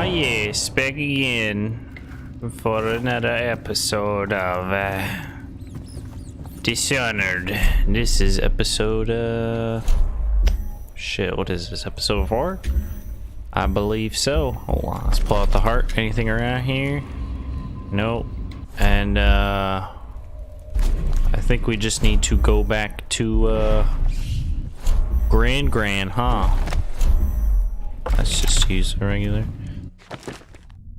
yes, back again for another episode of Dishonored. This is episode, shit, what is this, episode 4? I believe so. Hold on, let's pull out the heart. Anything around here? Nope. And, I think we just need to go back to, Grand, huh? Let's just use the regular.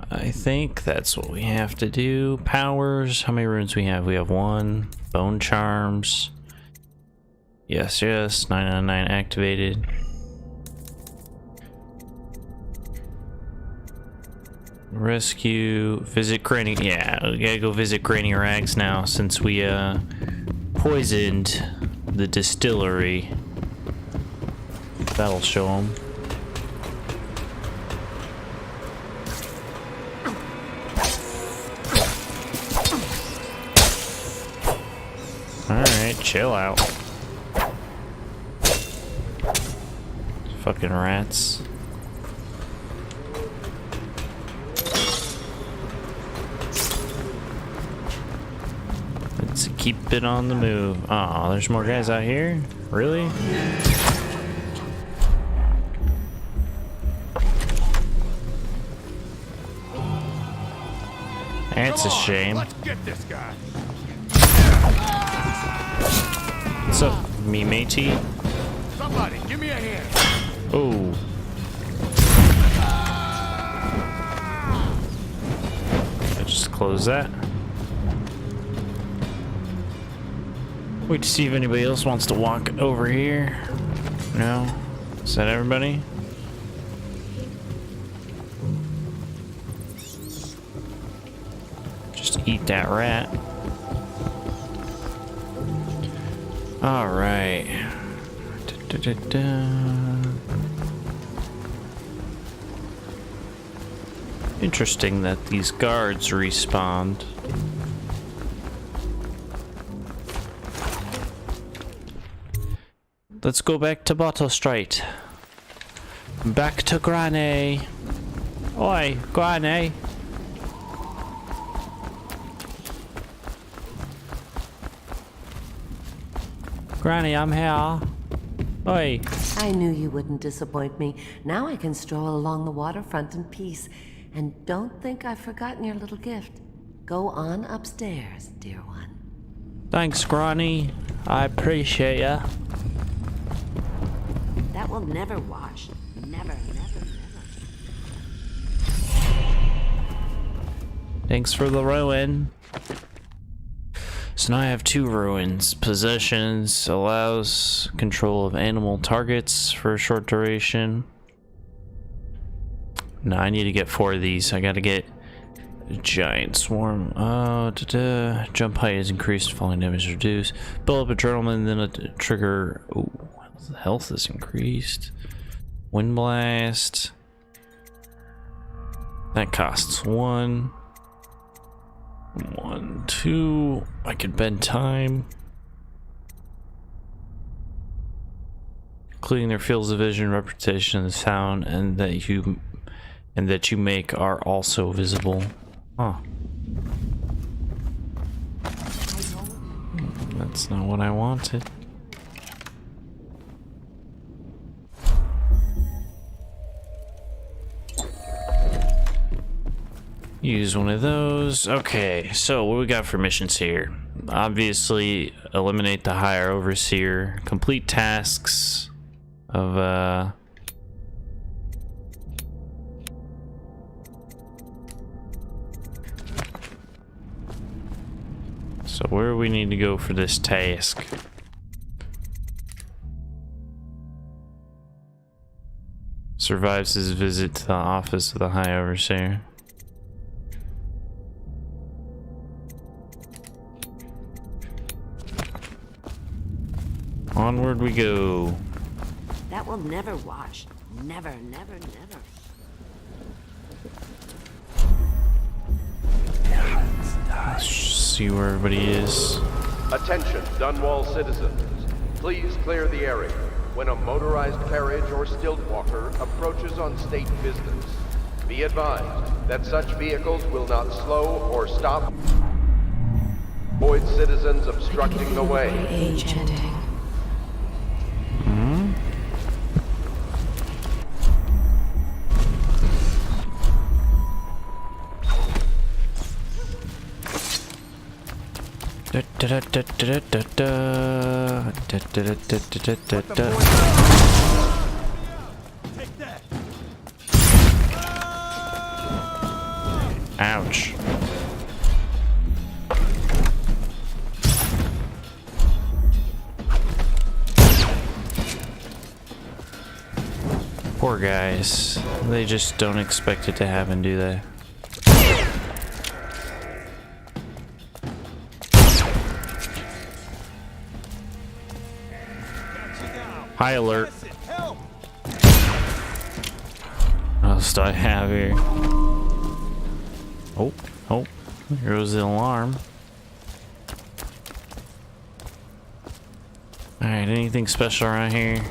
I think that's what we have to do. Powers. How many runes we have? We have 1. Bone charms. Yes. 999 activated. Rescue. Visit Granny. Yeah, we gotta go visit Granny Rags now since we poisoned the distillery. That'll show them. Alright, chill out. Fucking rats. Let's keep it on the move. Oh, there's more guys out here? Really? That's a shame. Let's get this guy. What's up, me matey? Somebody, give me a hand. Oh. I just close that. Wait to see if anybody else wants to walk over here. No? Is that everybody? Just eat that rat. All right. Interesting that these guards respawned. Let's go back to Bottle Street. Back to Granny. Oi, Granny. Granny, I'm here. Oi. I knew you wouldn't disappoint me. Now I can stroll along the waterfront in peace. And don't think I've forgotten your little gift. Go on upstairs, dear one. Thanks, Granny. I appreciate ya. That will never wash. Never, never, never. Thanks for the ruin. So now I have 2 ruins. Possessions allows control of animal targets for a short duration. No, I need to get 4 of these. I gotta get a giant swarm. Jump height is increased, falling damage reduced. Build up adrenaline, then a trigger. Ooh, health is increased. Wind blast. That costs 1. 1, 2. I could bend time. Including their fields of vision, reputation, and sound, and that you make are also visible. Huh. That's not what I wanted. Use one of those. Okay, so what we got for missions here? Obviously, eliminate the higher overseer. Complete tasks of so where do we need to go for this task? Survives his visit to the office of the high overseer. Onward we go. That will never wash. Never, never, never. Let's see where everybody is. Attention, Dunwall citizens. Please clear the area when a motorized carriage or stilt walker approaches on state business. Be advised that such vehicles will not slow or stop. Avoid citizens obstructing the way. Agent. Ouch. Poor guys. They just don't expect it to happen, do they? High alert. What else do I have here? Oh, here goes the alarm. Alright, anything special around here?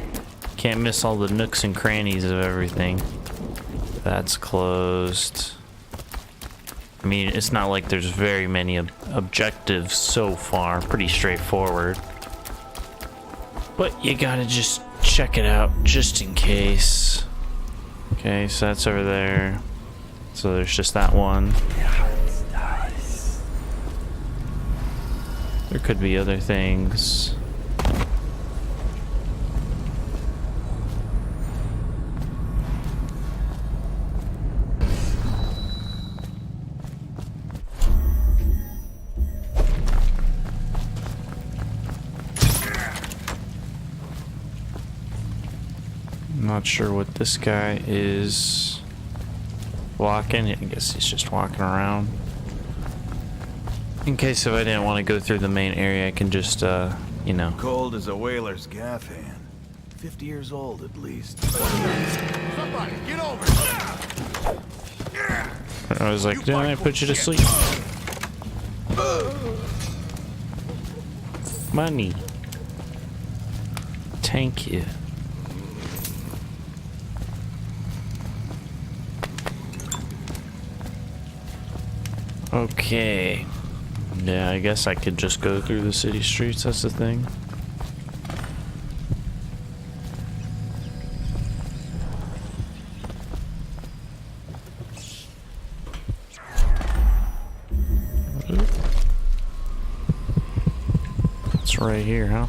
Can't miss all the nooks and crannies of everything. That's closed. I mean, it's not like there's very many objectives so far. Pretty straightforward. But you gotta just check it out just in case. Okay, so that's over there. So there's just that one. There could be other things. Not sure what this guy is walking. I guess he's just walking around. In case if I didn't want to go through the main area, I can just, you know. Cold as a whaler's gaff hand. 50 years old at least. Somebody, get over! I was like, didn't I put you to sleep? Money. Thank you. Okay. Yeah, I guess I could just go through the city streets, that's the thing. It's right here, huh?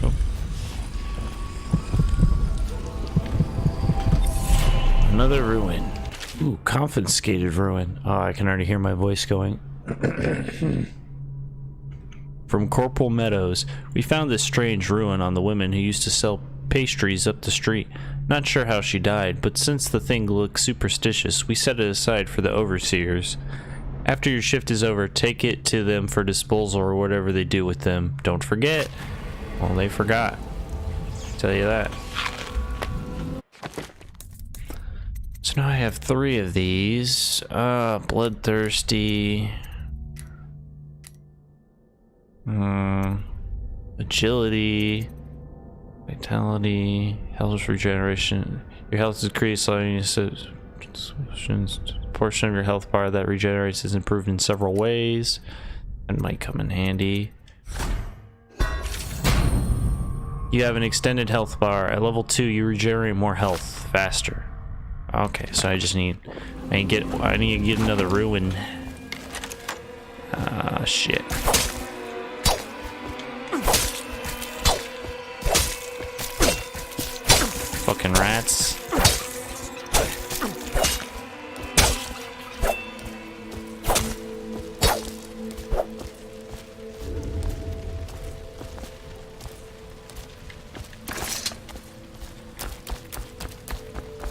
Oh. Another ruin. Ooh, confiscated ruin. Oh, I can already hear my voice going. From Corporal Meadows, we found this strange ruin on the woman who used to sell pastries up the street. Not sure how she died, but since the thing looks superstitious, we set it aside for the overseers. After your shift is over, take it to them for disposal or whatever they do with them. Don't forget. Well, they forgot. Tell you that. So now I have 3 of these. Bloodthirsty. Agility. Vitality. Health regeneration. Your health is increased, allowing you to portion of your health bar that regenerates is improved in several ways. That might come in handy. You have an extended health bar. At level 2, you regenerate more health faster. Okay, so I need to get another ruin. Shit. Fucking rats.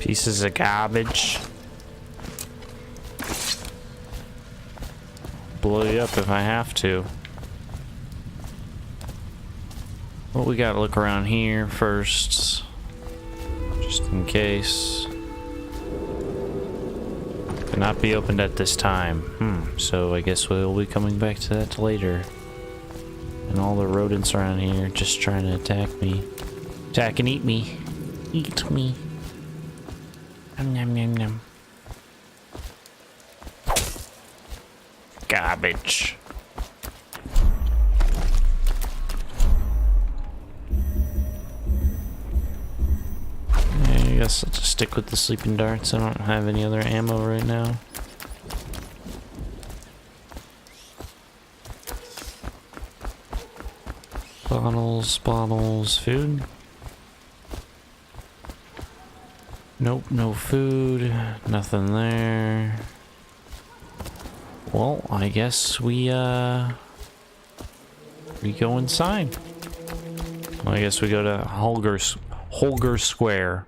Pieces of garbage. Blow you up if I have to. Well, we gotta look around here first, just in case. Cannot be opened at this time. So I guess we'll be coming back to that later. And all the rodents around here just trying to attack me. Attack and eat me. Eat me. Nom, nom, nom. Garbage. I guess I'll just stick with the sleeping darts. I don't have any other ammo right now. Bottles, food. Nope, no food, nothing there. Well, I guess we go inside. Well, I guess we go to Holger Square.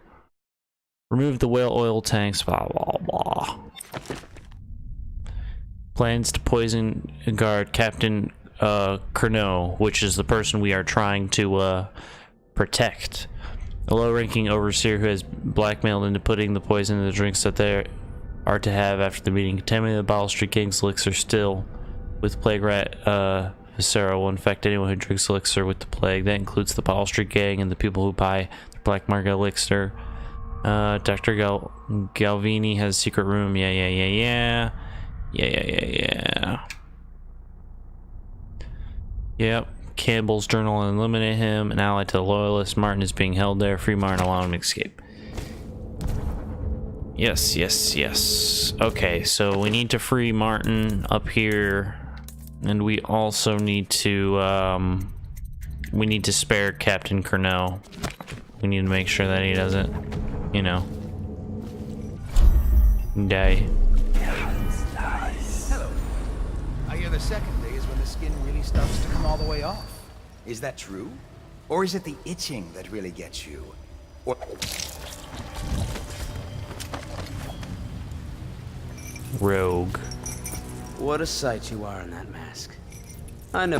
Remove the whale oil tanks, blah, blah, blah. Plans to poison guard Captain Curnow, which is the person we are trying to protect. A low-ranking overseer who has blackmailed into putting the poison in the drinks that they are to have after the meeting. Contaminated the Bottle Street Gang's elixir still with plague rat viscera will infect anyone who drinks elixir with the plague. That includes the Bottle Street Gang and the people who buy the black market elixir. Dr. Galvini has a secret room. Yeah. Yep. Campbell's journal and eliminate him. An ally to the loyalists. Martin is being held there. Free Martin, allow him to escape. Yes. Okay, so we need to free Martin up here, and we also need to spare Captain Curnow. We need to make sure that he doesn't, you know, die. Hello. I hear the second day is when the skin really starts to come all the way off. Is that true? Or is it the itching that really gets you? Or... Rogue. What a sight you are in that mask. I know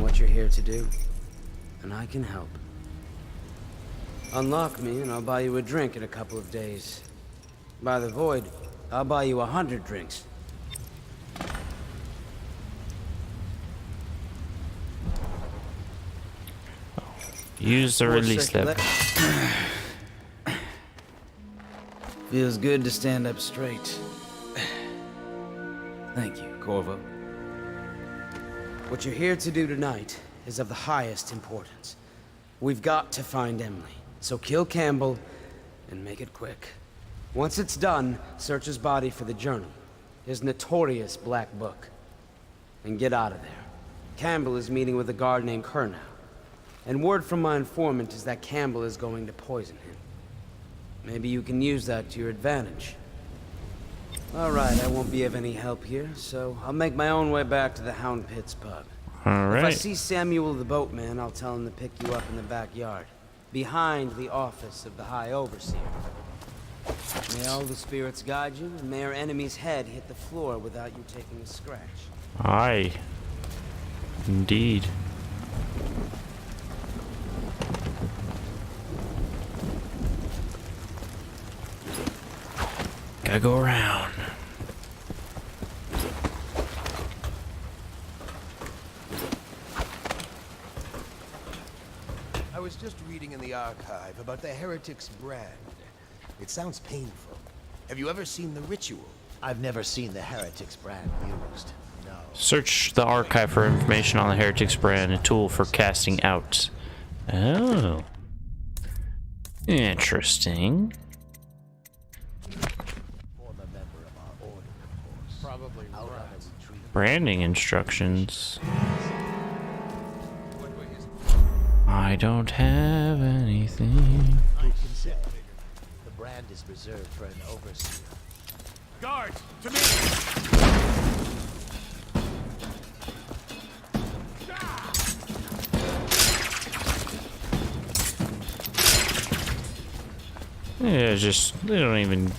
what you're here to do, and I can help. Unlock me and I'll buy you a drink in a couple of days. By the void, I'll buy you 100 drinks. Use the release lever. Feels good to stand up straight. Thank you, Corvo. What you're here to do tonight is of the highest importance. We've got to find Emily, so kill Campbell and make it quick. Once it's done, search his body for the journal, his notorious black book, and get out of there. Campbell is meeting with a guard named Curnow, and word from my informant is that Campbell is going to poison him. Maybe you can use that to your advantage. All right, I won't be of any help here, so I'll make my own way back to the Hound Pits pub. All right. If I see Samuel the boatman, I'll tell him to pick you up in the backyard, behind the office of the High Overseer. May all the spirits guide you, and may our enemy's head hit the floor without you taking a scratch. Aye. Indeed. Gotta go around. I was just reading in the archive about the Heretic's brand. It sounds painful. Have you ever seen the ritual? I've never seen the Heretic's brand used. No. Search the archive for information on the Heretics brand, a tool for casting out. Oh. Interesting. Former member of our order, of course. Probably Out on a retreat. Branding instructions. I don't have anything. Who can say? The brand is reserved for an overseer. Guards, to me! Yeah, just, they don't even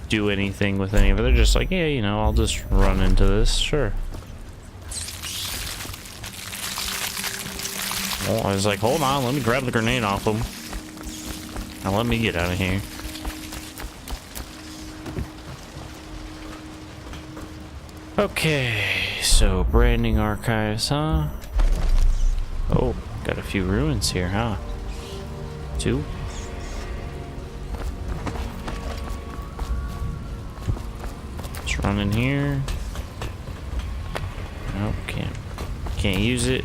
do anything with any of it. They're just like, yeah, you know, I'll just run into this, sure. Well, I was like, hold on, let me grab the grenade off him. Now let me get out of here. Okay, so branding archives, huh? Oh, got a few ruins here, huh? Two? Down in here. Nope, can't use it.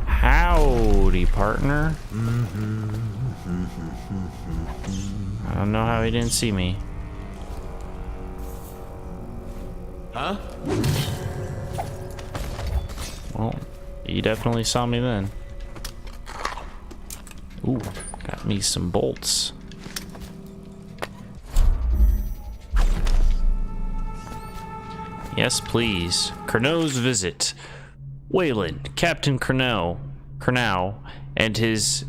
Howdy, partner. I don't know how he didn't see me. Huh? Well, he definitely saw me then. Ooh, got me some bolts. Yes, please. Curnow's visit. Wayland, Captain Curnow, and his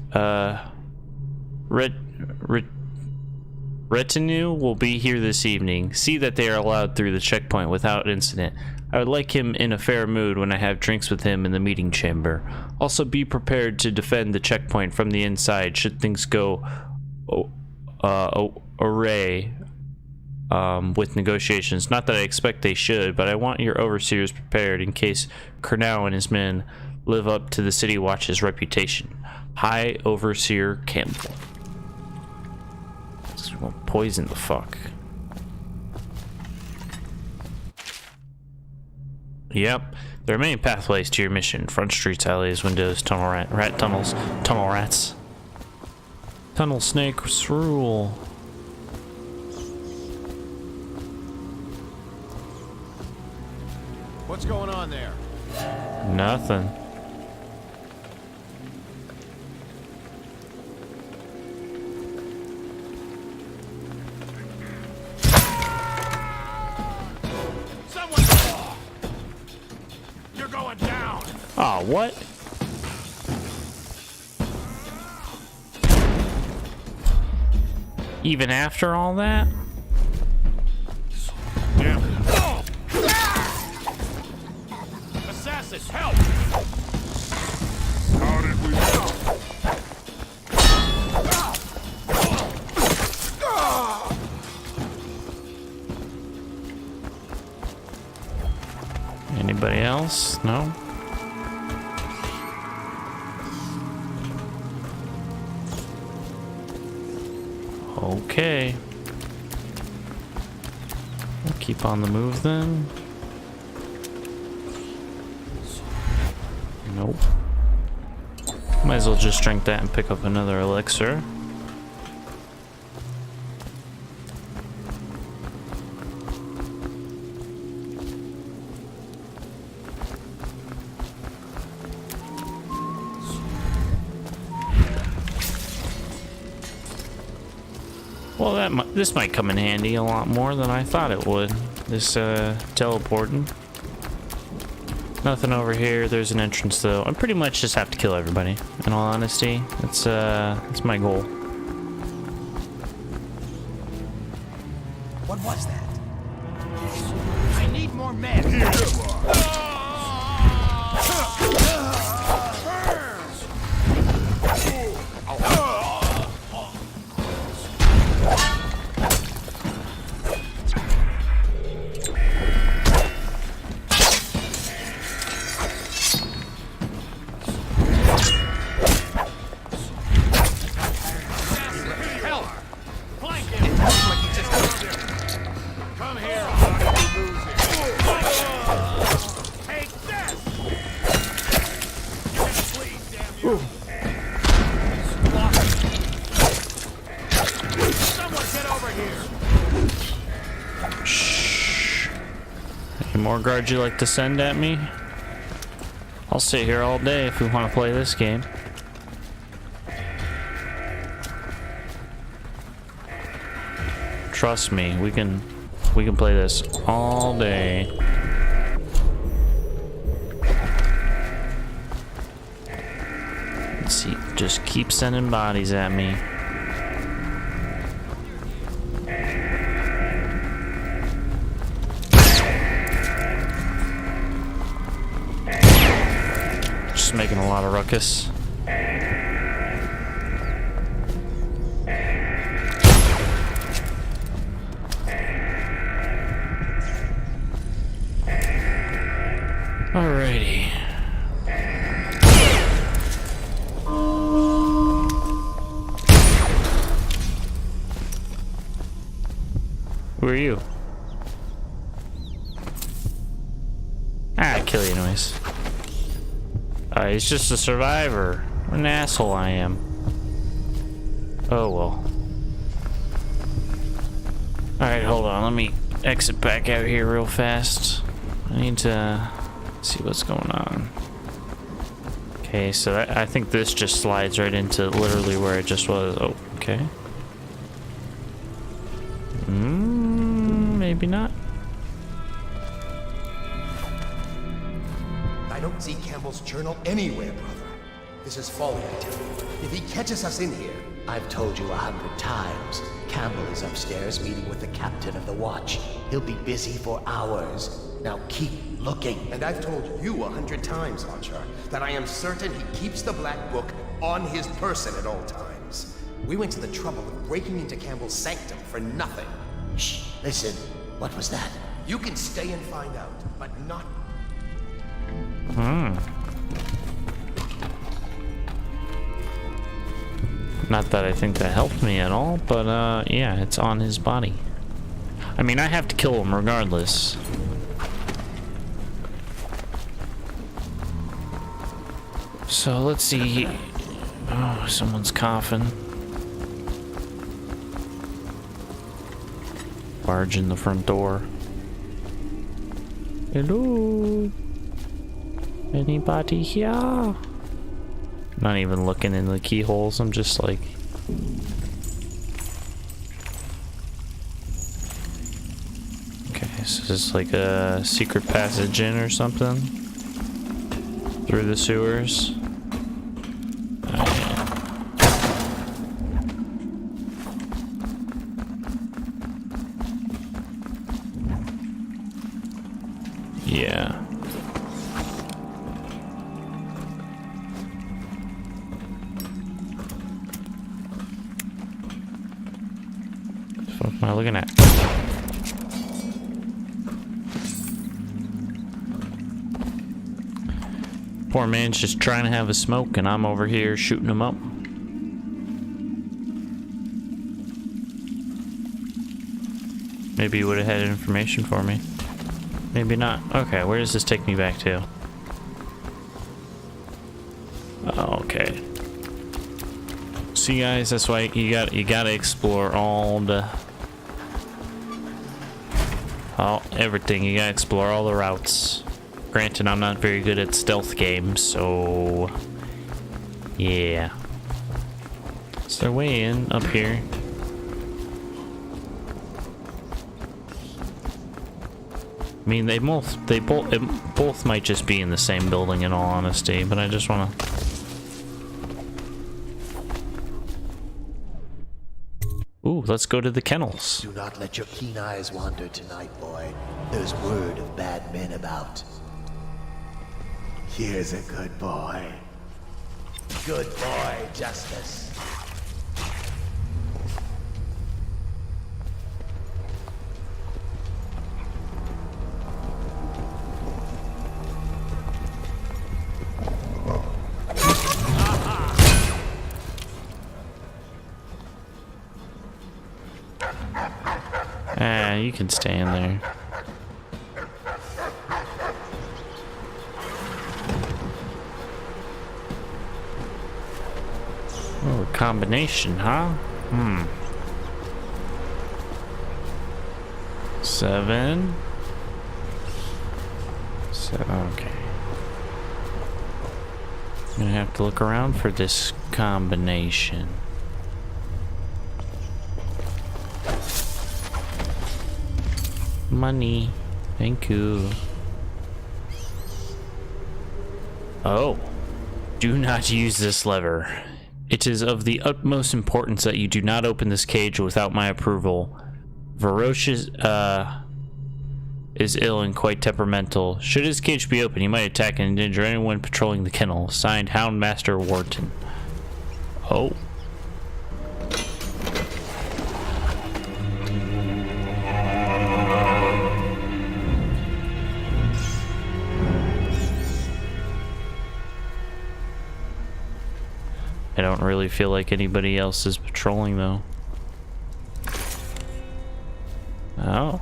retinue will be here this evening. See that they are allowed through the checkpoint without incident. I would like him in a fair mood when I have drinks with him in the meeting chamber. Also be prepared to defend the checkpoint from the inside should things go array with negotiations. Not that I expect they should, but I want your overseers prepared in case Curnow and his men live up to the City Watch's reputation. High Overseer Campbell. This is gonna poison the fuck. Yep. There are many pathways to your mission. Front streets, alleys, windows, rat tunnels, tunnel rats. Tunnel snakes rule. What's going on there? Nothing. Someone! You're going down! Oh, what? Even after all that? Damn it. Assassins, help! How did we know? Anybody else? No? Okay. We'll keep on the move then. Nope. Might as well just drink that and pick up another elixir. Well, this might come in handy a lot more than I thought it would. This teleporting. Nothing over here. There's an entrance though. I pretty much just have to kill everybody. In all honesty, that's my goal. What was that? I need more men. Any more guards you like to send at me? I'll sit here all day if we want to play this game. Trust me, we can play this all day. Let's see, just keep sending bodies at me. Just making a lot of ruckus. Alrighty. Who are you? Ah, I'll kill you anyways. He's just a survivor. What an asshole I am. Oh well. Alright, hold on. Let me exit back out here real fast. I need to see what's going on. Okay, so I think this just slides right into literally where it just was. Oh, okay. Maybe not. I don't see Campbell's journal anywhere, brother. This is folly, I tell you. If he catches us in here... I've told you 100 times. Campbell is upstairs meeting with the captain of the watch. He'll be busy for hours. Now keep looking. And I've told you 100 times, Archer, that I am certain he keeps the Black Book on his person at all times. We went to the trouble of breaking into Campbell's sanctum for nothing. Shh, listen. What was that? You can stay and find out, but not... Not that I think that helped me at all, but yeah, it's on his body. I mean, I have to kill him regardless. So let's see. Oh, someone's coughing. Barge in the front door. Hello? Anybody here? Not even looking in the keyholes, I'm just like... Okay, so this is like a secret passage in or something? Through the sewers? Yeah. What am I looking at? Poor man's just trying to have a smoke and I'm over here shooting him up. Maybe you would have had information for me. Maybe not. Okay, where does this take me back to? Oh, okay. See, guys, that's why you gotta explore everything. You gotta explore all the routes. Granted, I'm not very good at stealth games, so yeah. Is there a way in up here? I mean, they both might just be in the same building in all honesty, but I just wanna... Ooh, let's go to the kennels. Do not let your keen eyes wander tonight, boy. There's word of bad men about. Here's a good boy. Good boy, Justice. Ah, you can stay in there. Oh, a combination, huh? Seven. So, okay. I'm gonna have to look around for this combination. Money. Thank you. Oh. Do not use this lever. It is of the utmost importance that you do not open this cage without my approval. Ferocious, is ill and quite temperamental. Should his cage be open, he might attack and endanger anyone patrolling the kennel. Signed, Houndmaster Wharton. Oh. I don't really feel like anybody else is patrolling though. Oh.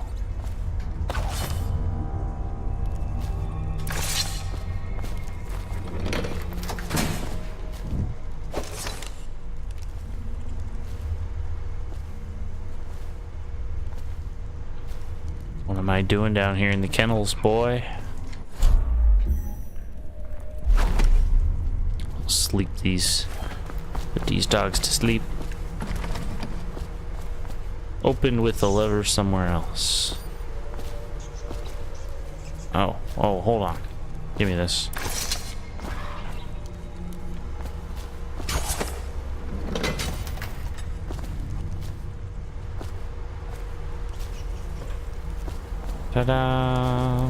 What am I doing down here in the kennels, boy? Sleep these. Put these dogs to sleep. Open with the lever somewhere else. Oh, hold on. Give me this. Ta-da!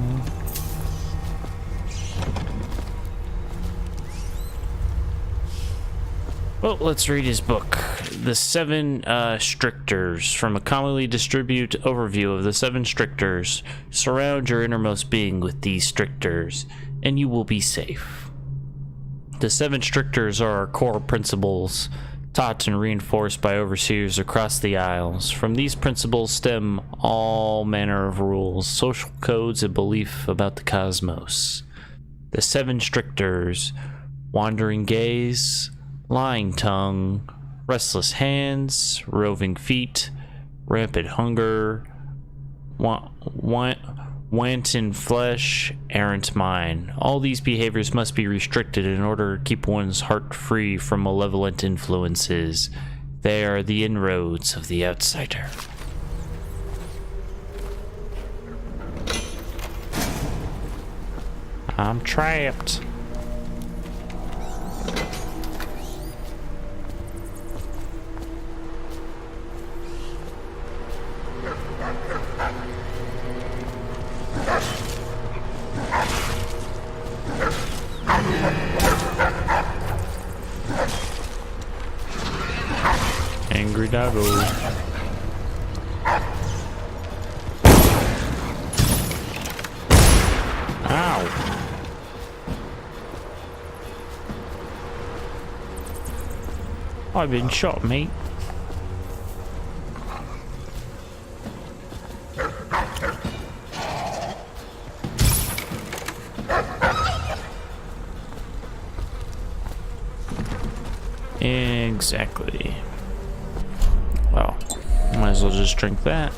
Well, let's read his book. The Seven Strictors. From a commonly distributed overview of the Seven Strictors. Surround your innermost being with these Strictors, and you will be safe. The Seven Strictors are our core principles, taught and reinforced by overseers across the Isles. From these principles stem all manner of rules, social codes, and belief about the cosmos. The Seven Strictors: wandering gaze, lying tongue, restless hands, roving feet, rampant hunger, wanton flesh, errant mind. All these behaviors must be restricted in order to keep one's heart free from malevolent influences. They are the inroads of the outsider. I'm trapped. Angry doggo. Ow. I've been shot, mate. Exactly. Well, might as well just drink that.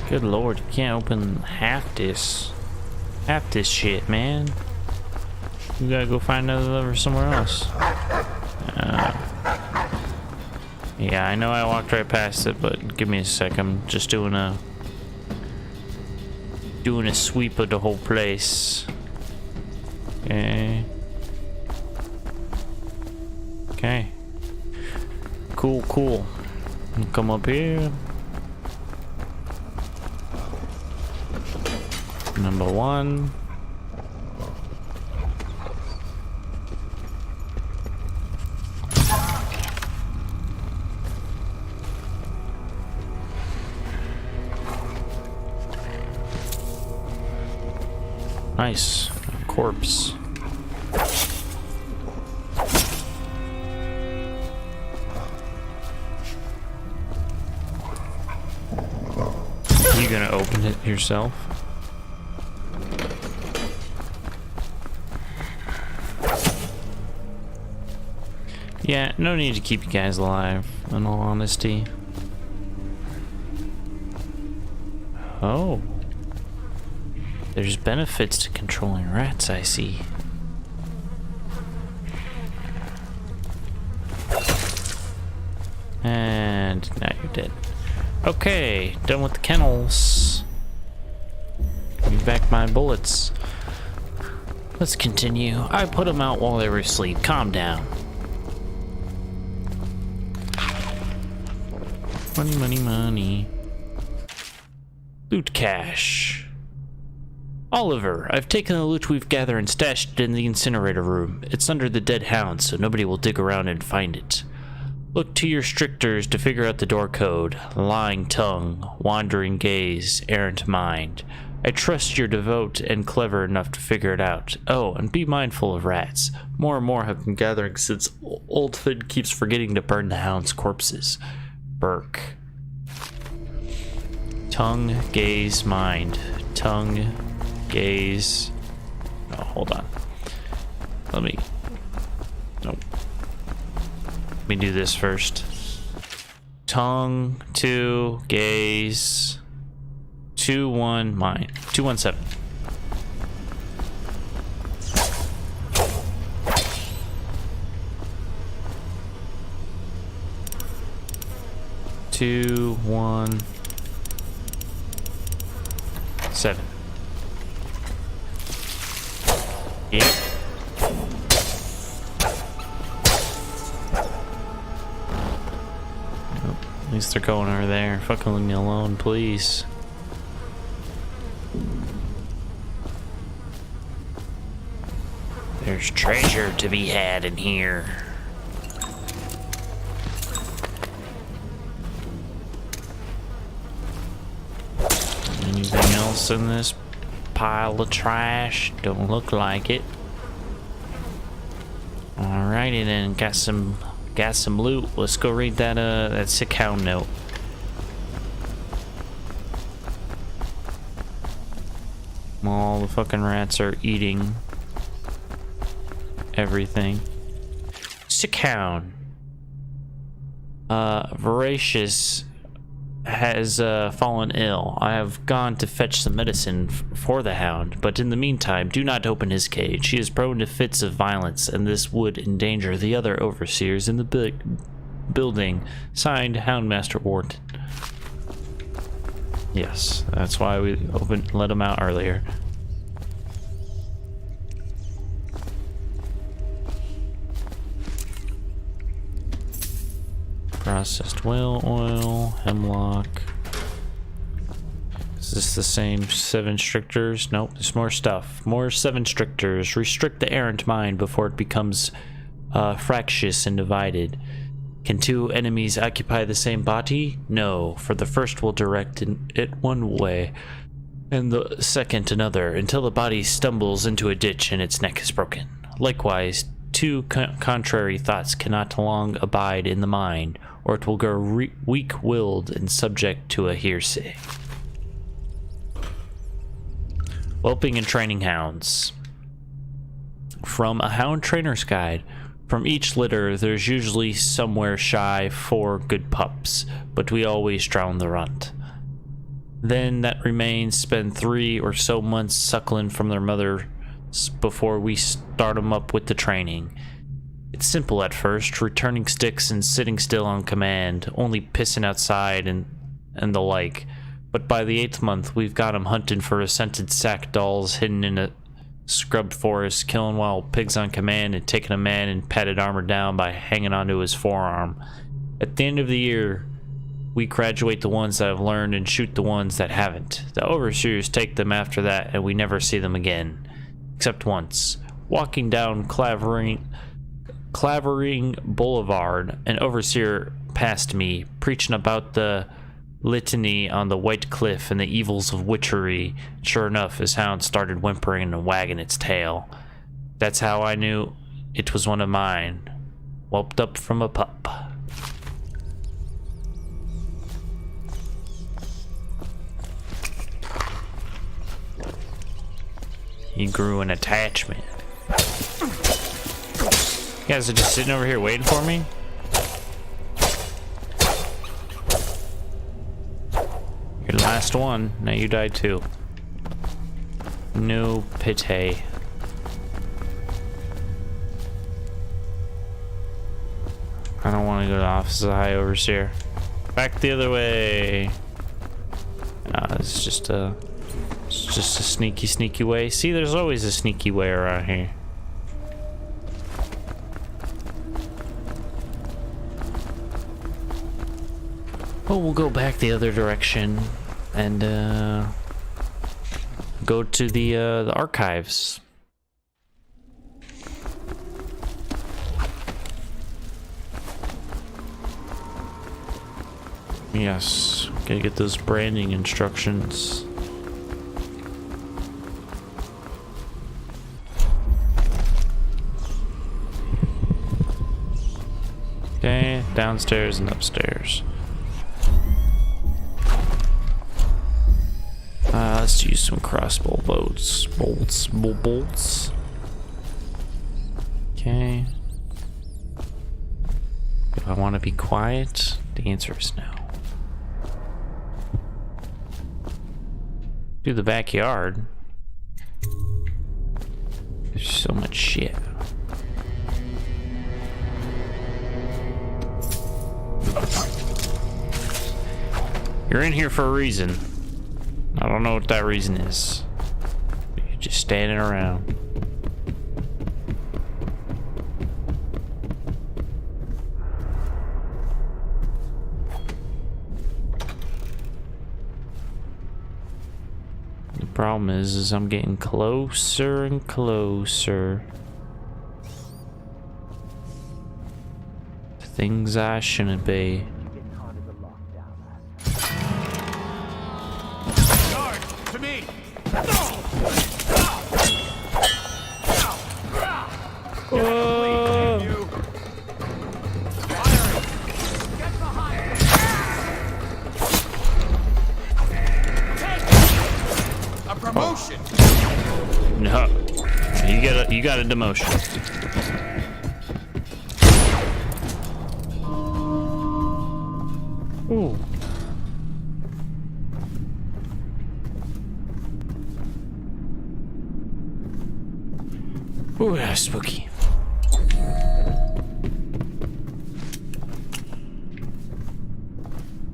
Good lord, you can't open half this shit, man. You gotta go find another lever somewhere else. Yeah, I know I walked right past it, but give me a sec. I'm just doing a sweep of the whole place. Okay. Okay. Cool. Come up here. Number 1. Nice. A corpse. You gonna open it yourself? Yeah, no need to keep you guys alive, in all honesty. Oh. There's benefits to controlling rats, I see. And now you're dead. Okay, done with the kennels. Give me back my bullets. Let's continue. I put them out while they were asleep. Calm down. Money. Loot cache. Oliver, I've taken the loot we've gathered and stashed it in the incinerator room. It's under the dead hound, so nobody will dig around and find it. Look to your strictors to figure out the door code. Lying tongue, wandering gaze, errant mind. I trust you're devout and clever enough to figure it out. Oh, and be mindful of rats. More and more have been gathering since Old Finn keeps forgetting to burn the hound's corpses. Burke. Tongue, gaze, mind. Tongue, gaze. Oh, hold on. Let me. Nope. Let me do this first. Tongue, 2, gaze. 2, 1, mind. 217. Two, 1, 7. Yep. At least they're going over there. Fucking leave me alone, please. There's treasure to be had in here. Anything else in this pile of trash? Don't look like it. Alrighty then, got some loot. Let's go read that sick hound note. All the fucking rats are eating everything. Sick hound. Voracious has fallen ill. I have gone to fetch some medicine for the hound, but in the meantime, do not open his cage. He is prone to fits of violence, and this would endanger the other overseers in the building. Signed, Houndmaster Wharton. Yes, that's why we let him out earlier. Processed whale oil, hemlock. Is this the same 7 strictors? Nope, there's more stuff. More 7 strictors. Restrict the errant mind before it becomes fractious and divided. Can 2 enemies occupy the same body? No, for the first will direct it one way, and the second another, until the body stumbles into a ditch and its neck is broken. Likewise, 2 contrary thoughts cannot long abide in the mind, or it will grow weak-willed and subject to a hearsay. Whelping and training hounds. From a hound trainer's guide. From each litter, there's usually somewhere shy 4 good pups, but we always drown the runt. Then that remains spend 3 or so months suckling from their mothers before we start them up with the training. It's simple at first, returning sticks and sitting still on command, only pissing outside and the like. But by the 8th month, we've got them hunting for scented sack dolls hidden in a scrub forest, killing wild pigs on command, and taking a man in padded armor down by hanging onto his forearm. At the end of the year, we graduate the ones that have learned and shoot the ones that haven't. The overseers take them after that, and we never see them again. Except once. Walking down Clavering Boulevard, an overseer passed me, preaching about the litany on the White Cliff and the evils of witchery. Sure enough, his hound started whimpering and wagging its tail. That's how I knew it was one of mine. Whelped up from a pup. He grew an attachment. You guys are just sitting over here waiting for me? You're the last one. Now you died too. No pity. I don't want to go to the office of the High Overseer. Back the other way. It's just a sneaky way. See, there's always a sneaky way around here. Well, we'll go back the other direction and go to the archives. Yes, gotta get those branding instructions. downstairs and upstairs. Let's use some crossbow bolts. Okay. Do I want to be quiet? The answer is no. Do the backyard. There's so much shit. You're in here for a reason. I don't know what that reason is. You're just standing around. The problem is I'm getting closer and closer to things I shouldn't be. To me! A promotion! No, you got a demotion. Ooh. Ooh, that's spooky.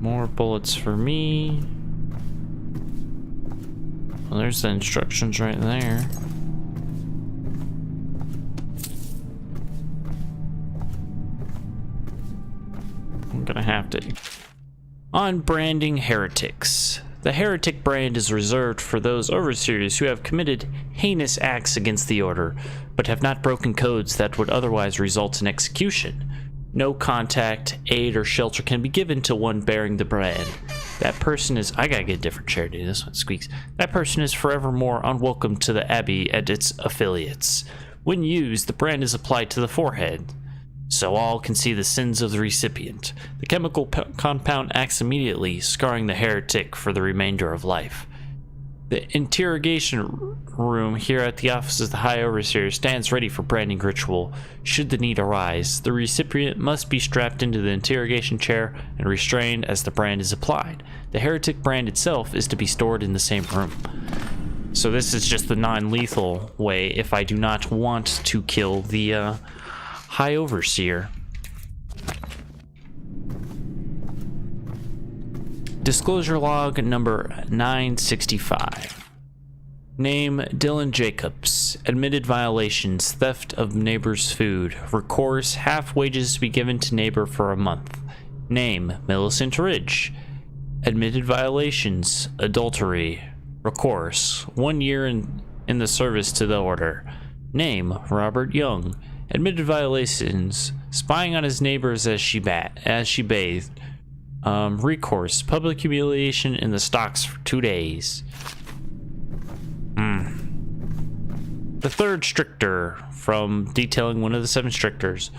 More bullets for me. Well, there's the instructions right there. I'm gonna have to. On branding heretics. The heretic brand is reserved for those overseers who have committed heinous acts against the order, but have not broken codes that would otherwise result in execution. No contact, aid, or shelter can be given to one bearing the brand. That person is... I gotta get a different chair, dude. This one squeaks. That person is forevermore unwelcome to the Abbey and its affiliates. When used, the brand is applied to the forehead, so all can see the sins of the recipient. The chemical compound acts immediately, scarring the heretic for the remainder of life. The interrogation room here at the office of the High Overseer stands ready for branding ritual. Should the need arise, the recipient must be strapped into the interrogation chair and restrained as the brand is applied. The heretic brand itself is to be stored in the same room. So this is just the non-lethal way if I do not want to kill the High Overseer. Disclosure log number 965. Name Dylan Jacobs. Admitted violations: theft of neighbor's food. Recourse: half wages to be given to neighbor for a month. Name Millicent Ridge. Admitted violations: adultery. Recourse: 1 year in the service to the order. Name Robert Young. Admitted violations: spying on his neighbors as she bathed. Recourse: public humiliation in the stocks for 2 days. The third stricter, from detailing one of the 7 strictors.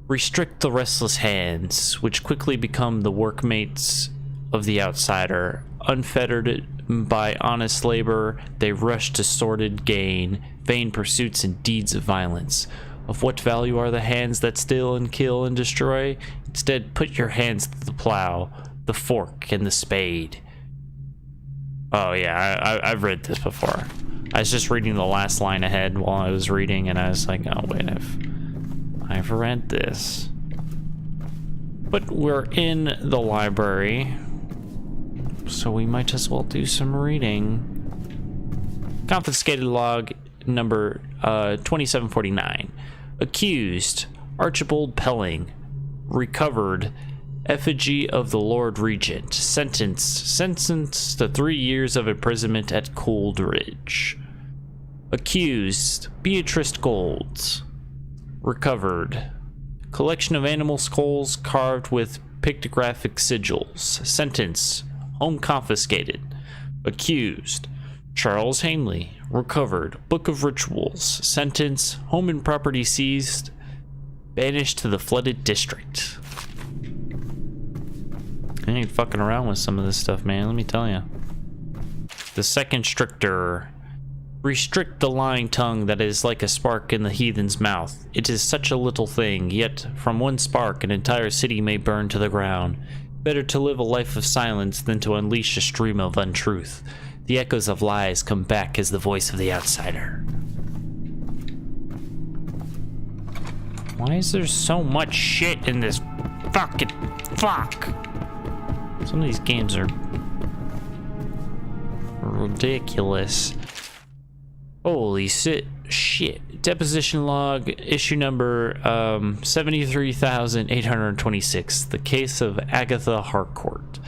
Restrict the restless hands, which quickly become the workmates of the outsider. Unfettered by honest labor, they rush to sordid gain, vain pursuits and deeds of violence. Of what value are the hands that steal and kill and destroy? Instead, put your hands to the plow, the fork, and the spade. Oh yeah, I've read this before. I was just reading the last line ahead while I was reading, and I was like, oh wait, I've read this. But we're in the library, so we might as well do some reading. Confiscated log number 2749. Accused Archibald Pelling. Recovered effigy of the Lord Regent. Sentenced to 3 years of imprisonment at Coldridge. Accused Beatrice Golds. Recovered collection of animal skulls carved with pictographic sigils. Sentence: home confiscated. Accused Charles Hanley. Recovered book of rituals. Sentence: home and property seized. Banished to the flooded district. I ain't fucking around with some of this stuff, man. Let me tell you. The second stricter. Restrict the lying tongue that is like a spark in the heathen's mouth. It is such a little thing, yet from one spark an entire city may burn to the ground. Better to live a life of silence than to unleash a stream of untruth. The echoes of lies come back as the voice of the outsider. Why is there so much shit in this fucking fuck? Some of these games are ridiculous. Holy shit. Deposition log, issue number 73,826. The case of Agatha Harcourt.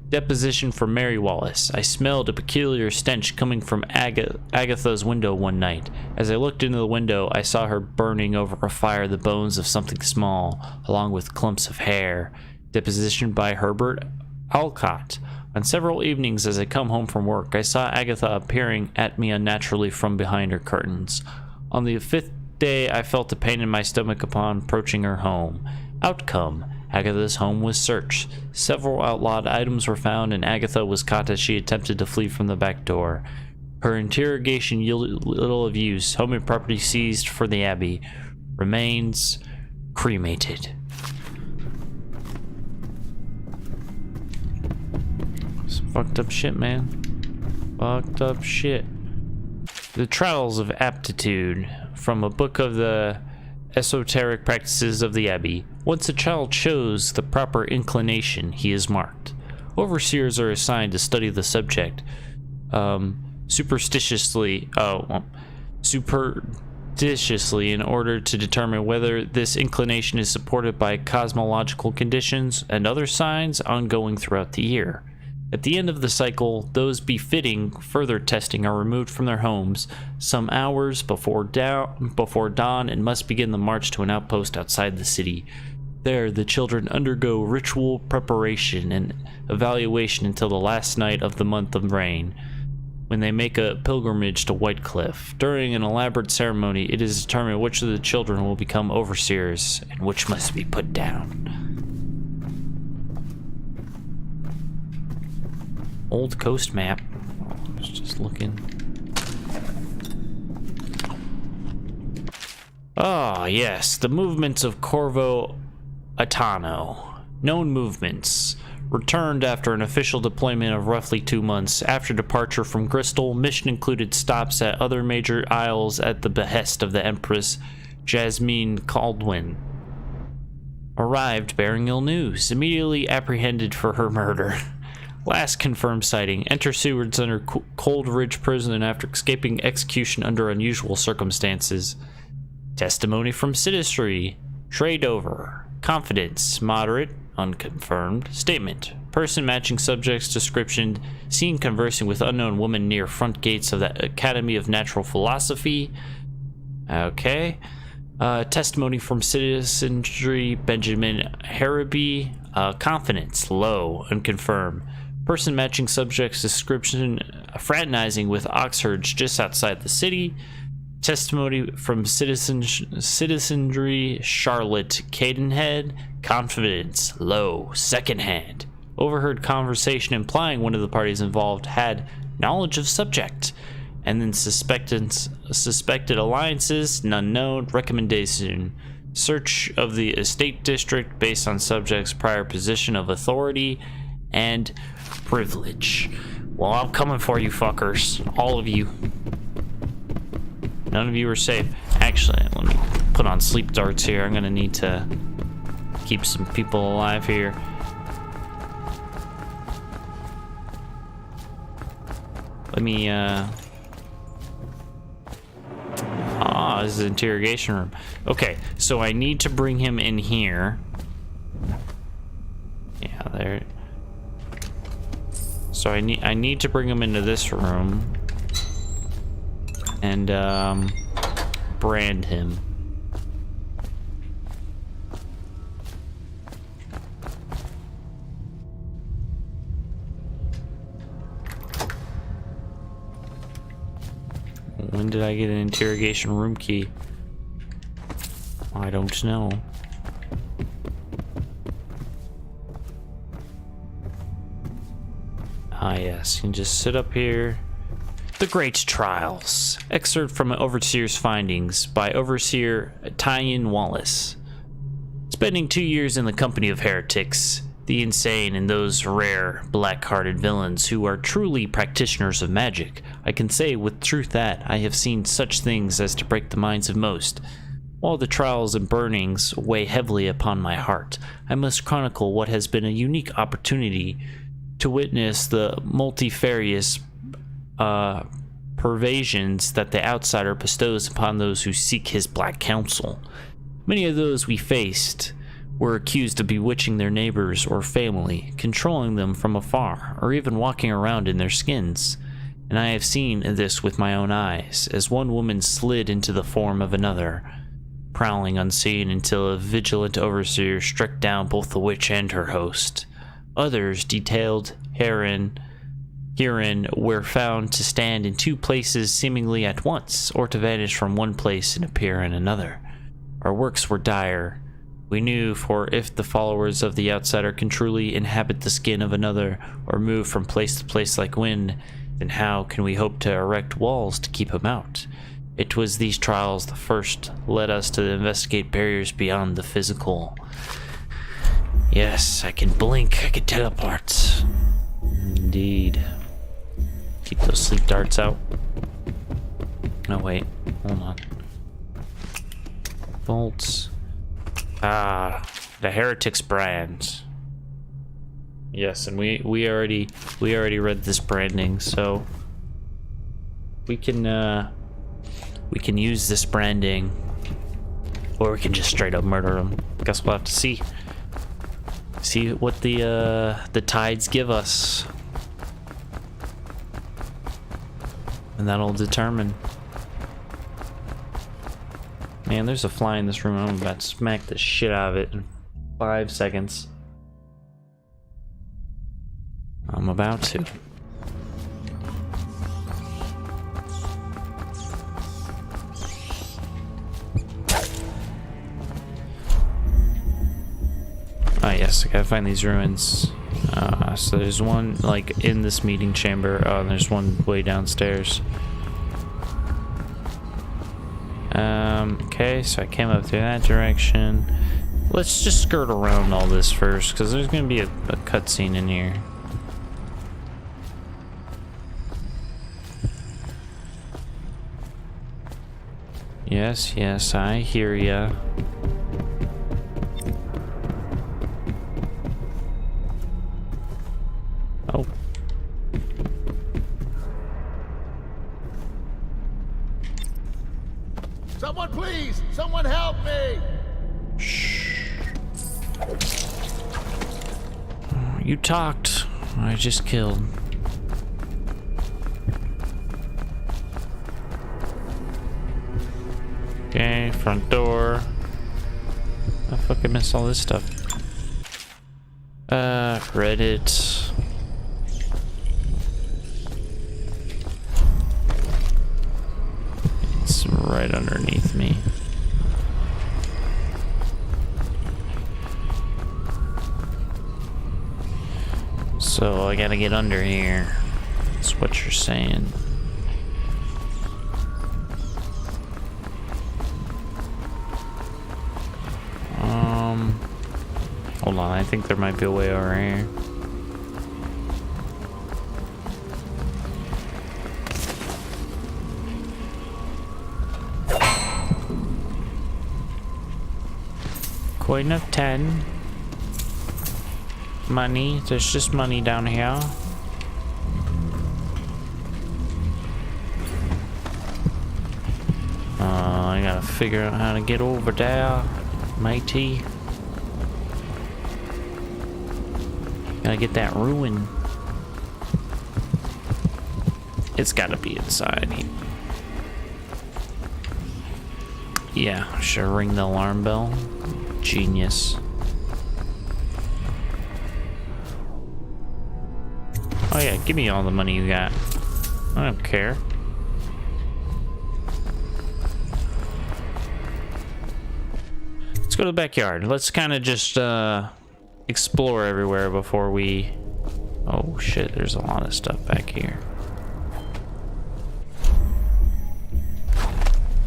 Deposition for Mary Wallace. I smelled a peculiar stench coming from Agatha's window one night. As I looked into the window, I saw her burning over a fire the bones of something small, along with clumps of hair. Deposition by Herbert Alcott. On several evenings as I come home from work, I saw Agatha appearing at me unnaturally from behind her curtains. On the 5th day, I felt a pain in my stomach upon approaching her home. Outcome: Agatha's home was searched. Several outlawed items were found, and Agatha was caught as she attempted to flee from the back door. Her interrogation yielded little of use. Home and property seized for the Abbey. Remains cremated. Some fucked up shit, man. Fucked up shit. The Trials of Aptitude, from a book of the esoteric practices of the Abbey. Once a child shows the proper inclination, he is marked. Overseers are assigned to study the subject superstitiously in order to determine whether this inclination is supported by cosmological conditions and other signs ongoing throughout the year. At the end of the cycle, those befitting further testing are removed from their homes some hours before dawn and must begin the march to an outpost outside the city. There, the children undergo ritual preparation and evaluation until the last night of the month of rain, when they make a pilgrimage to Whitecliff. During an elaborate ceremony, it is determined which of the children will become overseers and which must be put down. Old coast map. I was just looking. Ah, yes, the movements of Corvo Atano. Known movements. Returned after an official deployment of roughly 2 months. After departure from Bristol, mission included stops at other major isles at the behest of the Empress Jasmine Caldwin. Arrived bearing ill news. Immediately apprehended for her murder. Last confirmed sighting. Enter Sewards under Cold Ridge Prison after escaping execution under unusual circumstances. Testimony from citizenry. Trade over. Confidence. Moderate. Unconfirmed. Statement. Person matching subject's description. Seen conversing with unknown woman near front gates of the Academy of Natural Philosophy. Okay. Testimony from citizenry. Benjamin Harraby. Confidence. Low. Unconfirmed. Person matching subject's description, fraternizing with Oxherds just outside the city. Testimony from citizenry, Charlotte Cadenhead. Confidence, low, secondhand. Overheard conversation implying one of the parties involved had knowledge of subject. And then suspected alliances, none known. Recommendation. Search of the estate district based on subject's prior position of authority and privilege. Well, I'm coming for you fuckers. All of you. None of you are safe. Actually, let me put on sleep darts here. I'm gonna need to keep some people alive here. Let me, this is the interrogation room. Okay, so I need to bring him in here. Yeah, there. So I need to bring him into this room and brand him. When did I get an interrogation room key? I don't know. Ah, yes, you can just sit up here. The Great Trials. Excerpt from an Overseer's Findings by Overseer Tyan Wallace. Spending 2 years in the company of heretics, the insane, and those rare, black-hearted villains who are truly practitioners of magic, I can say with truth that I have seen such things as to break the minds of most. While the trials and burnings weigh heavily upon my heart, I must chronicle what has been a unique opportunity to witness the multifarious pervasions that the outsider bestows upon those who seek his black counsel. Many of those we faced were accused of bewitching their neighbors or family, controlling them from afar, or even walking around in their skins. And I have seen this with my own eyes, as one woman slid into the form of another, prowling unseen until a vigilant overseer struck down both the witch and her host. Others, detailed herein, were found to stand in two places seemingly at once, or to vanish from one place and appear in another. Our works were dire. We knew, for if the followers of the outsider can truly inhabit the skin of another, or move from place to place like wind, then how can we hope to erect walls to keep him out? It was these trials that first led us to investigate barriers beyond the physical. Yes, I can blink, I can teleport. Indeed. Keep those sleep darts out. No, wait, hold on. Bolts. Ah, the Heretics brand. Yes, and we already read this branding, so we can use this branding, or we can just straight up murder them. Guess we'll have to see what the tides give us, and that'll determine. Man, there's a fly in this room. I'm about to smack the shit out of it in 5 seconds. I'm about to. Ah, yes, I gotta find these ruins. So there's one, like, in this meeting chamber. Oh, and there's one way downstairs. Okay, so I came up through that direction. Let's just skirt around all this first, because there's gonna be a cutscene in here. Yes, yes, I hear ya. Oh. Someone please! Someone help me! Shh. You talked. I just killed. Okay, front door. I fucking missed all this stuff. Reddit. It's right underneath me. So I gotta get under here. That's what you're saying. Hold on, I think there might be a way over here. Coin of 10. Money, there's just money down here. I gotta figure out how to get over there, matey. Gotta get that ruin. It's gotta be inside here. Yeah, should ring the alarm bell. Genius. Oh yeah, give me all the money you got. I don't care. Let's go to the backyard. Let's kind of just explore everywhere before we Oh shit, there's a lot of stuff back here.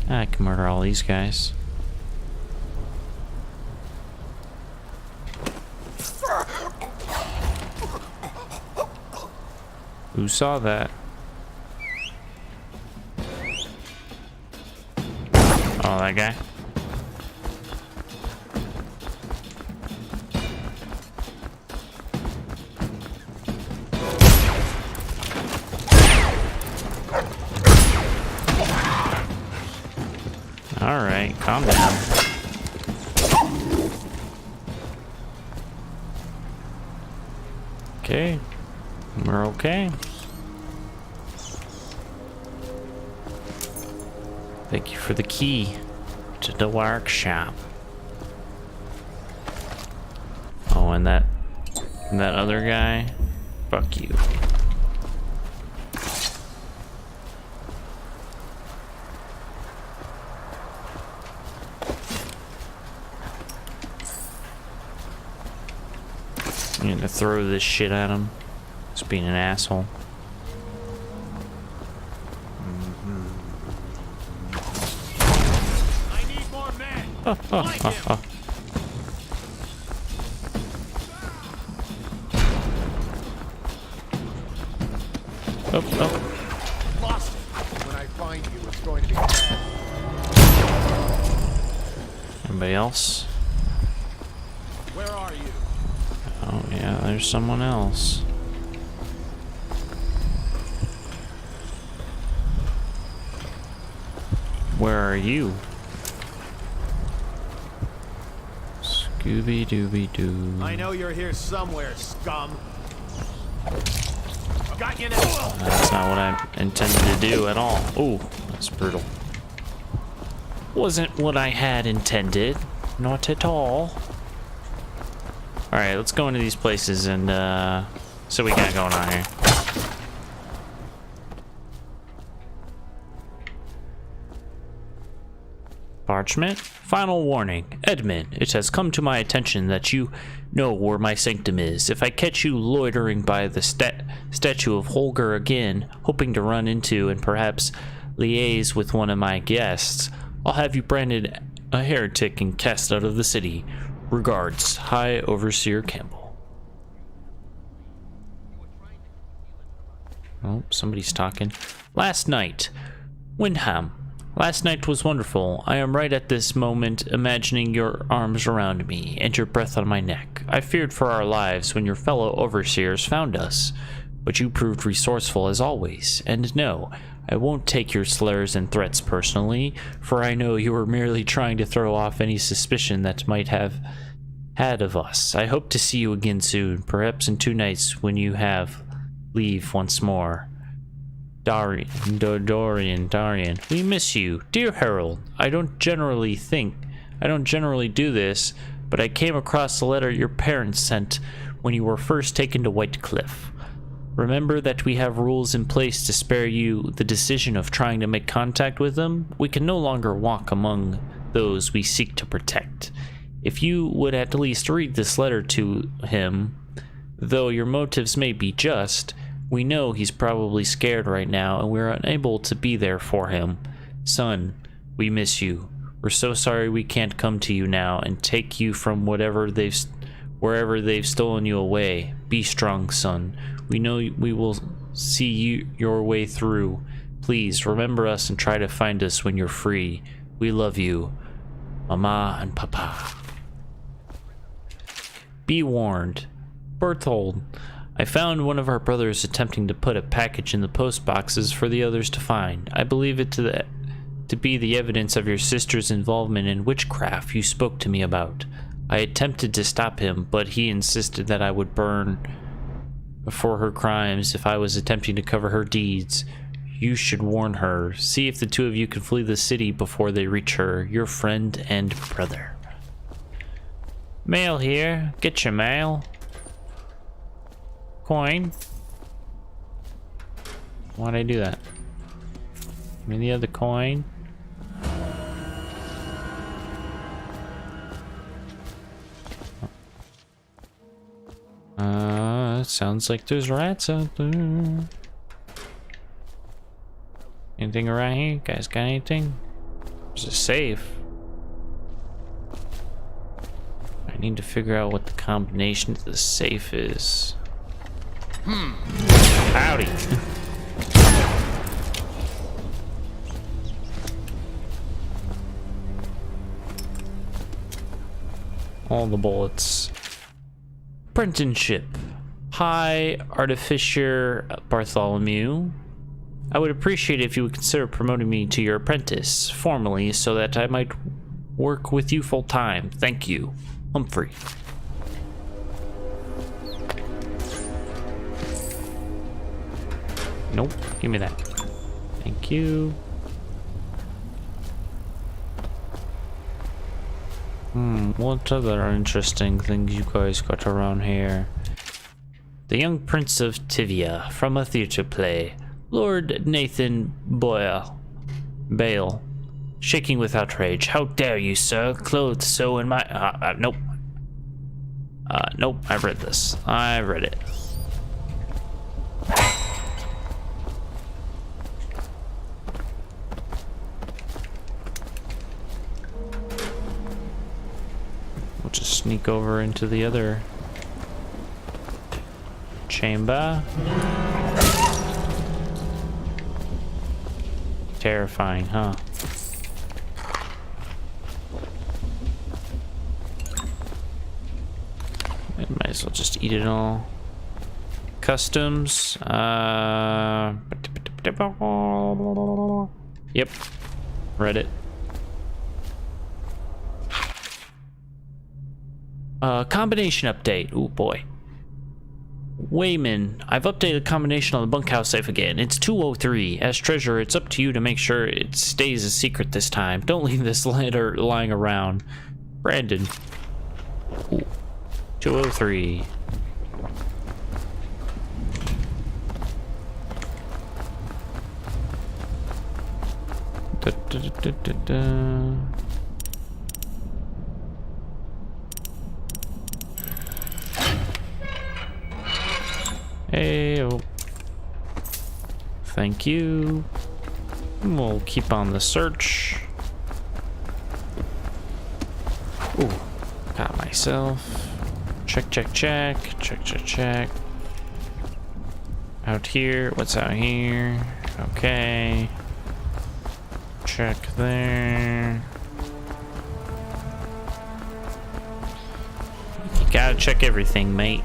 I can murder all these guys. Who saw that? Oh, that guy? Alright, calm down. Okay. We're okay. Thank you for the key to the workshop. Oh, and that other guy? Fuck you. I'm gonna throw this shit at him. Just being an asshole. I need more men. Like him. Oh. Lost it. When I find you, it's going to be bad. Anybody else? Where are you? Oh yeah, there's someone else. Where are you? Scooby-Dooby-Doo. I know you're here somewhere, scum. Got you now. That's not what I intended to do at all. Ooh, that's brutal. Wasn't what I had intended. Not at all. Alright, let's go into these places and see what we got going on here. Parchment. Final warning. Edmund, it has come to my attention that you know where my sanctum is. If I catch you loitering by the statue of Holger again, hoping to run into and perhaps liaise with one of my guests, I'll have you branded a heretic and cast out of the city. Regards, High Overseer Campbell. Oh, somebody's talking. Last night, Windham. Last night was wonderful. I am right at this moment imagining your arms around me and your breath on my neck. I feared for our lives when your fellow overseers found us, but you proved resourceful as always. And no, I won't take your slurs and threats personally, for I know you were merely trying to throw off any suspicion that might have had of us. I hope to see you again soon, perhaps in 2 nights when you have leave once more. Dorian, we miss you. Dear Harold, I don't generally do this, but I came across the letter your parents sent when you were first taken to White Cliff. Remember that we have rules in place to spare you the decision of trying to make contact with them. We can no longer walk among those we seek to protect. If you would at least read this letter to him, though your motives may be just, we know he's probably scared right now and we're unable to be there for him. Son, we miss you. We're so sorry we can't come to you now and take you from wherever they've stolen you away. Be strong, son. We know we will see your way through. Please remember us and try to find us when you're free. We love you, Mama and Papa. Be warned. Berthold, I found one of our brothers attempting to put a package in the post boxes for the others to find. I believe it to be the evidence of your sister's involvement in witchcraft you spoke to me about. I attempted to stop him, but he insisted that I would burn for her crimes if I was attempting to cover her deeds. You should warn her. See if the 2 of you can flee the city before they reach her. Your friend and brother. Mail here. Get your mail. Coin. Why'd I do that? Give me the other coin. Let's sounds like there's rats out there. Anything around here? You guys got anything? There's a safe. I need to figure out what the combination to the safe is. Howdy. All the bullets. Apprenticeship. Hi, Artificer Bartholomew. I would appreciate it if you would consider promoting me to your apprentice formally so that I might work with you full time. Thank you. Humphrey. Nope. Give me that. Thank you. What other interesting things you guys got around here? The Young Prince of Tivia from a theater play. Lord Nathan Bale. Shaking with outrage. How dare you, sir? Clothes so in my... nope. Nope, I've read this. I've read it. We'll just sneak over into the other chamber. Terrifying, huh? I might as well just eat it all. Customs. Yep. Read it. Combination update. Oh boy. Wayman, I've updated the combination on the bunkhouse safe again. It's 203. As treasurer, it's up to you to make sure it stays a secret this time. Don't leave this letter lying around. Brandon. Ooh. 203. Da, da, da, da, da. Hey, oh. Thank you. We'll keep on the search. Ooh, got myself. Check, check, check. Check, check, check. Out here. What's out here? Okay. Check there. You gotta check everything, mate.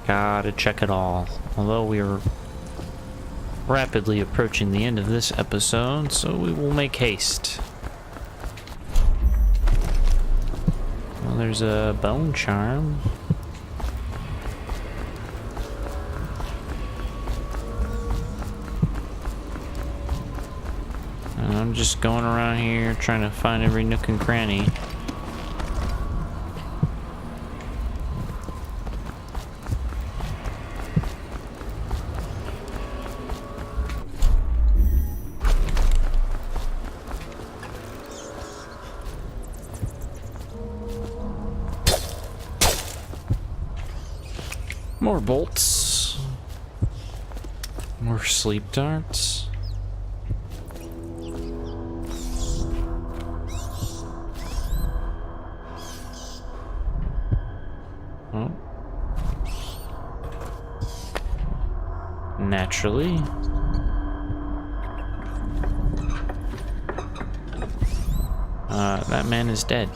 Gotta check it all. Although we are rapidly approaching the end of this episode, so we will make haste. Well, there's a bone charm. And I'm just going around here trying to find every nook and cranny. More bolts. More sleep darts. Oh. Naturally. That man is dead.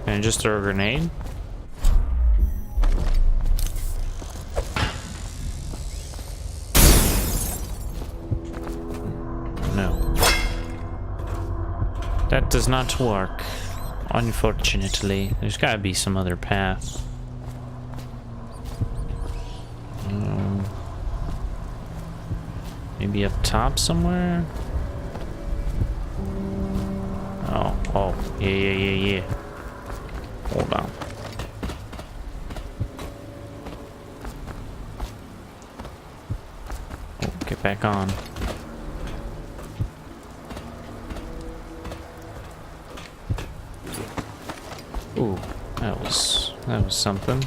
Can I just throw a grenade? No. That does not work. Unfortunately. There's gotta be some other path. Maybe up top somewhere? Oh, yeah. Hold on. Oh, get back on. Ooh, that was something.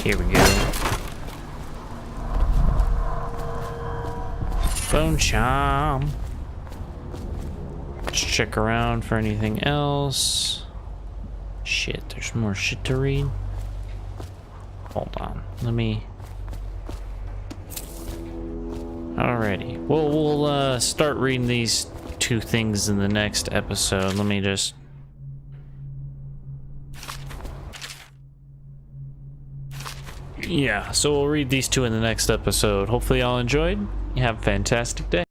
Here we go. Bone charm. Let's check around for anything else. Shit, there's more shit to read. Hold on, let me... Alrighty, well, we'll start reading these two things in the next episode. Let me just... Yeah, so we'll read these two in the next episode. Hopefully y'all enjoyed. You have a fantastic day.